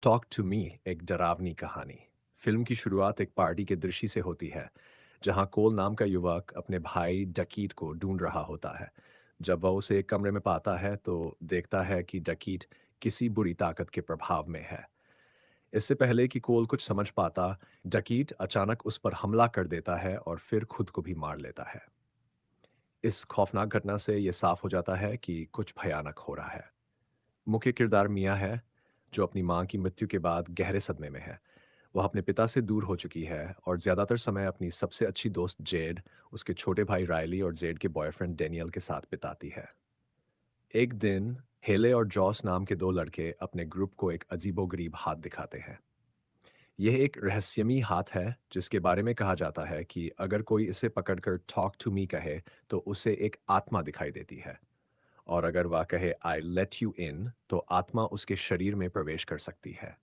Talk to me एक डरावनी कहानी। फिल्म की शुरुआत एक पार्टी के दृश्य से होती है, जहां कोल नाम का युवक अपने भाई डकीट को ढूंढ रहा होता है। जब वह उसे एक कमरे में पाता है तो देखता है कि डकीट किसी बुरी ताकत के प्रभाव में है। इससे पहले कि कोल कुछ समझ पाता, डकीट अचानक उस पर हमला कर देता है और फिर खुद को भी मार लेता है। इस खौफनाक घटना से यह साफ हो जाता है कि कुछ भयानक हो रहा है। मुख्य किरदार मिया है, जो अपनी मां की मृत्यु के बाद गहरे सदमे में है। वह अपने पिता से दूर हो चुकी है और ज्यादातर समय अपनी सबसे अच्छी दोस्त जेड, उसके छोटे भाई रायली और जेड के बॉयफ्रेंड डेनियल के साथ बिताती है। एक दिन हेले और जॉस नाम के दो लड़के अपने ग्रुप को एक अजीबोगरीब हाथ दिखाते हैं। यह एक रहस्यमयी हाथ है जिसके बारे में कहा जाता है कि अगर कोई इसे पकड़कर टॉक टू मी कहे तो उसे एक आत्मा दिखाई देती है, और अगर वह कहे आई लेट यू इन तो आत्मा उसके शरीर में प्रवेश कर सकती है।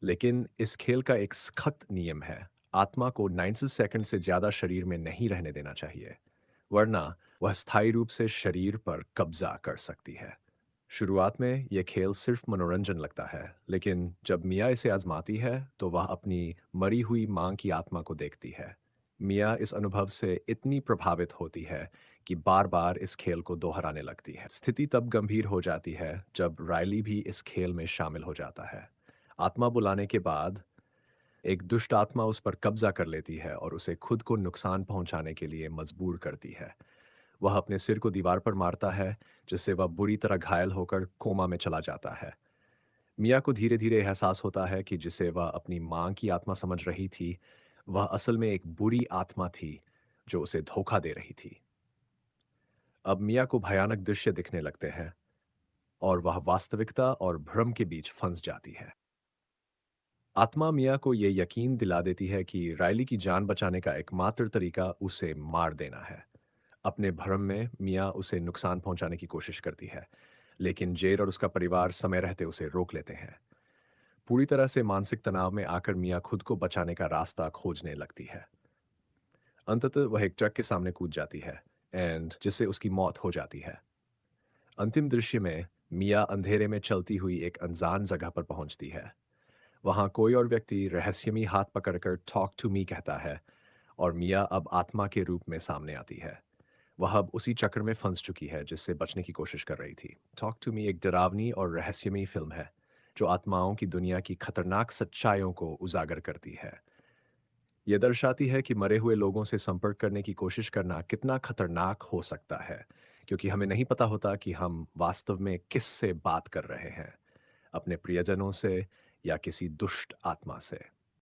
लेकिन इस खेल का एक सख्त नियम है। आत्मा को 90 सेकंड से ज्यादा शरीर में नहीं रहने देना चाहिए, वरना वह स्थायी रूप से शरीर पर कब्जा कर सकती है। शुरुआत में यह खेल सिर्फ मनोरंजन लगता है, लेकिन जब मिया इसे आजमाती है तो वह अपनी मरी हुई मां की आत्मा को देखती है। मिया इस अनुभव से इतनी प्रभावित होती है कि बार बार इस खेल को दोहराने लगती है। स्थिति तब गंभीर हो जाती है जब रायली भी इस खेल में शामिल हो जाता है। आत्मा बुलाने के बाद एक दुष्ट आत्मा उस पर कब्जा कर लेती है और उसे खुद को नुकसान पहुंचाने के लिए मजबूर करती है। वह अपने सिर को दीवार पर मारता है, जिससे वह बुरी तरह घायल होकर कोमा में चला जाता है। मिया को धीरे धीरे एहसास होता है कि जिसे वह अपनी मां की आत्मा समझ रही थी, वह असल में एक बुरी आत्मा थी जो उसे धोखा दे रही थी। अब मिया को भयानक दृश्य दिखने लगते हैं और वह वास्तविकता और भ्रम के बीच फंस जाती है। आत्मा मिया को यह यकीन दिला देती है कि रायली की जान बचाने का एकमात्र तरीका उसे मार देना है। अपने भ्रम में मिया उसे नुकसान पहुंचाने की कोशिश करती है, लेकिन जेड और उसका परिवार समय रहते उसे रोक लेते हैं। पूरी तरह से मानसिक तनाव में आकर मिया खुद को बचाने का रास्ता खोजने लगती है। अंततः वह एक ट्रक के सामने कूद जाती है एंड जिससे उसकी मौत हो जाती है। अंतिम दृश्य में मिया अंधेरे में चलती हुई एक अनजान जगह पर पहुंचती है। वहां कोई और व्यक्ति रहस्यमयी हाथ पकड़कर टॉक टू मी कहता है, और मिया अब आत्मा के रूप में सामने आती है। वह अब उसी चक्र में फंस चुकी है जिससे बचने की कोशिश कर रही थी। टॉक टू मी एक डरावनी और रहस्यमयी फिल्म है जो आत्माओं की दुनिया की खतरनाक सच्चाइयों को उजागर करती है। यह दर्शाती है कि मरे हुए लोगों से संपर्क करने की कोशिश करना कितना खतरनाक हो सकता है, क्योंकि हमें नहीं पता होता कि हम वास्तव में किस से बात कर रहे हैं, अपने प्रियजनों से या किसी दुष्ट आत्मा से।